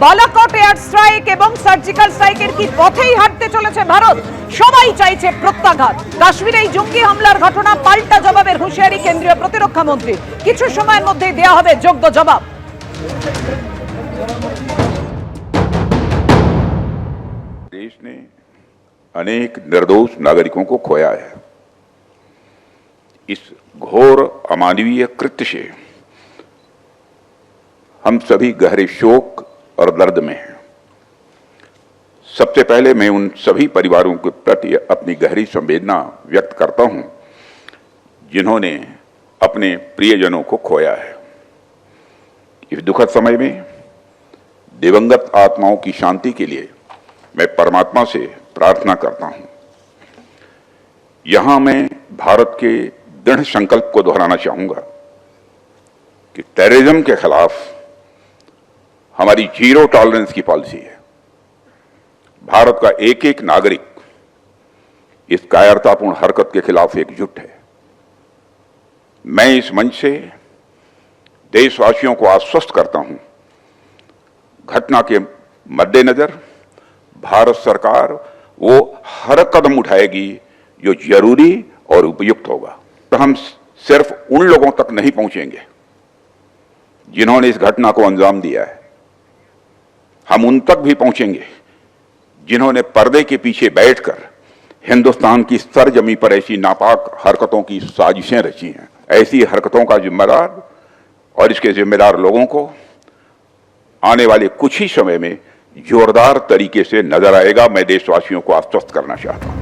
Balakot air strike এবং surgical স্ট্রাইকের কি পথেই হাঁটতে চলেছে ভারত? সবাই চাইছে প্রত্যাঘাত। কাশ্মীরে এই জঙ্গি হামলার ঘটনা পাল্টা জবাবের হুঁশিয়ারি কেন্দ্রীয় প্রতিরক্ষা মন্ত্রী। কিছু সময়ের মধ্যেই দেয়া হবে যোগ্য জবাব। देश ने अनेक निर्दोष नागरिकों को खोया है। इस घोर अमानवीय कृत्य से हम सभी गहरे शोक और दर्द में हैं। सबसे पहले मैं उन सभी परिवारों के प्रति अपनी गहरी संवेदना व्यक्त करता हूं जिन्होंने अपने प्रियजनों को खोया है। इस दुखद समय में दिवंगत आत्माओं की शांति के लिए मैं परमात्मा से प्रार्थना करता हूं। यहां मैं भारत के दृढ़ संकल्प को दोहराना चाहूंगा कि टेररिज्म के खिलाफ हमारी जीरो टॉलरेंस की पॉलिसी है। भारत का एक एक नागरिक इस कायरतापूर्ण हरकत के खिलाफ एकजुट है। मैं इस मंच से देशवासियों को आश्वस्त करता हूं, घटना के मद्देनजर भारत सरकार वो हर कदम उठाएगी जो जरूरी और उपयुक्त होगा। तो हम सिर्फ उन लोगों तक नहीं पहुंचेंगे जिन्होंने इस घटना को अंजाम दिया है, हम उन तक भी पहुंचेंगे जिन्होंने पर्दे के पीछे बैठकर हिंदुस्तान की सरजमी पर ऐसी नापाक हरकतों की साजिशें रची हैं। ऐसी हरकतों का जिम्मेदार और इसके जिम्मेदार लोगों को आने वाले कुछ ही समय में जोरदार तरीके से नजर आएगा। मैं देशवासियों को आश्वस्त करना चाहता हूं।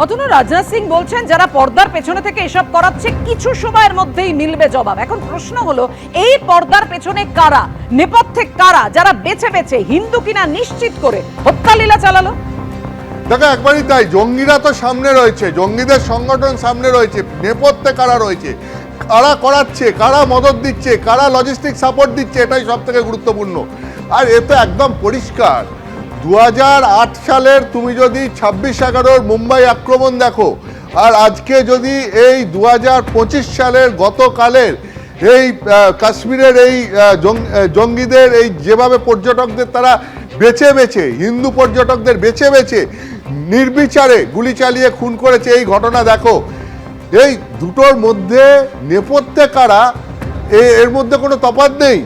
অতনু, রাজনাথ সিং বলছেন যারা পর্দার পেছনে থেকে এসব করাচ্ছে কিছু সময়ের মধ্যেই মিলবে জবাব। এখন প্রশ্ন হলো, এই পর্দার পেছনে কারা, নেপথ্যে কারা, যারা বেছে বেছে হিন্দু কিনা নিশ্চিত করে হত্যালীলা চালালো? দেখো, একবারই তাই। জঙ্গিরা তো সামনে রয়েছে, জঙ্গিদের সংগঠন সামনে রয়েছে, নেপথ্যে কারা রয়েছে, কারা করাচ্ছে, কারা মদত দিচ্ছে, কারা লজিস্টিক সাপোর্ট দিচ্ছে, এটাই সব থেকে গুরুত্বপূর্ণ। আর এ তো একদম পরিষ্কার। 2008 সালের তুমি যদি 26/11 মুম্বাই আক্রমণ দেখো, আর আজকে যদি এই 2025 সালের গতকালের এই কাশ্মীরের এই জঙ্গিদের এই যেভাবে পর্যটকদের তারা বেছে বেছে, হিন্দু পর্যটকদের বেছে বেছে নির্বিচারে গুলি চালিয়ে খুন করেছে, এই ঘটনা দেখো, এই দুটোর মধ্যে নেপথ্যে কারা এর মধ্যে কোনো তফাৎ নেই।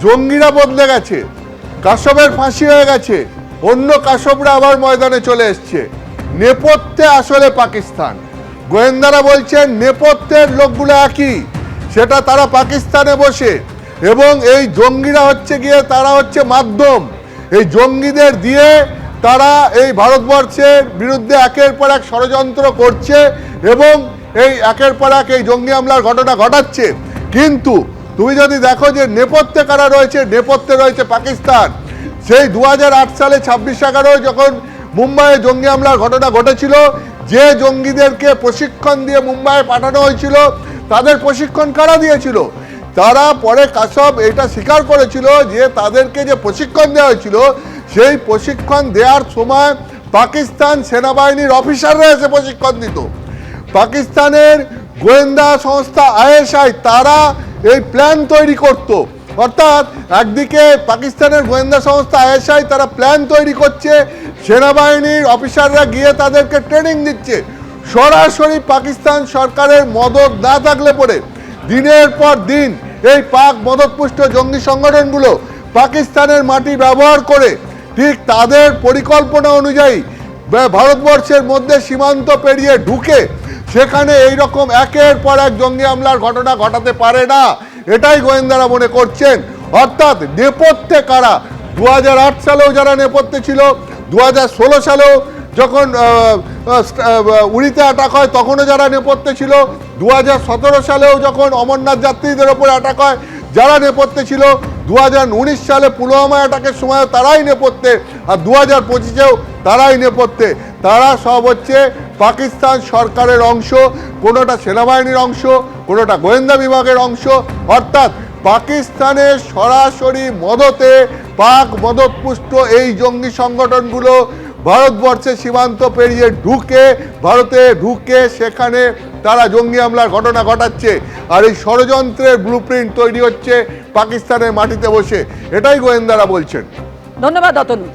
জঙ্গিরা বদলে গেছে, কাশবের ফাঁসি হয়ে গেছে, অন্য কাশবরা আবার ময়দানে চলে এসছে। নেপথ্যে আসলে পাকিস্তান। গোয়েন্দারা বলছেন নেপথ্যের লোকগুলো একই, সেটা তারা পাকিস্তানে বসে, এবং এই জঙ্গিরা হচ্ছে গিয়ে তারা হচ্ছে মাধ্যম। এই জঙ্গিদের দিয়ে তারা এই ভারতবর্ষের বিরুদ্ধে একের পর এক ষড়যন্ত্র করছে এবং এই একের পর এক এই জঙ্গি হামলার ঘটনা ঘটাচ্ছে। কিন্তু তুমি যদি দেখো যে নেপথ্যে কারা রয়েছে, নেপথ্যে রয়েছে পাকিস্তান। সেই 2008 সালে 26/11 যখন মুম্বাইয়ে জঙ্গি হামলার ঘটনা ঘটেছিল, যে জঙ্গিদেরকে প্রশিক্ষণ দিয়ে মুম্বাইয়ে পাঠানো হয়েছিল, তাদের প্রশিক্ষণ কারা দিয়েছিল? তারা পরে কাশব এটা স্বীকার করেছিল যে তাদেরকে যে প্রশিক্ষণ দেওয়া হয়েছিল, সেই প্রশিক্ষণ দেওয়ার সময় পাকিস্তান সেনাবাহিনীর অফিসাররা এসে প্রশিক্ষণ দিত। পাকিস্তানের গোয়েন্দা সংস্থা ISI তারা এই প্ল্যান তৈরি করত। অর্থাৎ একদিকে পাকিস্তানের গোয়েন্দা সংস্থা ISI তারা প্ল্যান তৈরি করছে, সেনাবাহিনীর অফিসাররা গিয়ে তাদেরকে ট্রেনিং দিচ্ছে। সরাসরি পাকিস্তান সরকারের মদত না থাকলে পরে দিনের পর দিন এই পাক মদতপুষ্ট জঙ্গি সংগঠনগুলো পাকিস্তানের মাটি ব্যবহার করে ঠিক তাদের পরিকল্পনা অনুযায়ী ভারতবর্ষের মধ্যে সীমান্ত পেরিয়ে ঢুকে সেখানে এই রকম একের পর এক জঙ্গি হামলার ঘটনা ঘটাতে পারে না, এটাই গোয়েন্দারা মনে করছেন। অর্থাৎ নেপথ্যে কারা? 2008 সালেও যারা নেপথ্যে ছিল, 2016 সালেও যখন উড়িতে অ্যাটাক হয় তখনও যারা নেপথ্যে ছিল, 2017 সালেও যখন অমরনাথ যাত্রীদের ওপর অ্যাটাক হয় যারা নেপথ্যে ছিল, 2019 সালে পুলওয়ামা অ্যাটাকের সময় তারাই নেপথ্যে, আর 2025-এও তারাই নেপথ্যে। তারা সব হচ্ছে পাকিস্তান সরকারের অংশ, কোনোটা সেনাবাহিনীর অংশ, কোনোটা গোয়েন্দা বিভাগের অংশ। অর্থাৎ পাকিস্তানের সরাসরি মদতে পাক মদতপুষ্ট এই জঙ্গি সংগঠনগুলো ভারতবর্ষের সীমান্ত পেরিয়ে ভারতে ঢুকে সেখানে তারা জঙ্গি হামলার ঘটনা ঘটাচ্ছে, আর এই ষড়যন্ত্রের ব্লুপ্রিন্ট তৈরি হচ্ছে পাকিস্তানের মাটিতে বসে, এটাই গোয়েন্দারা বলছেন। ধন্যবাদ অতনু।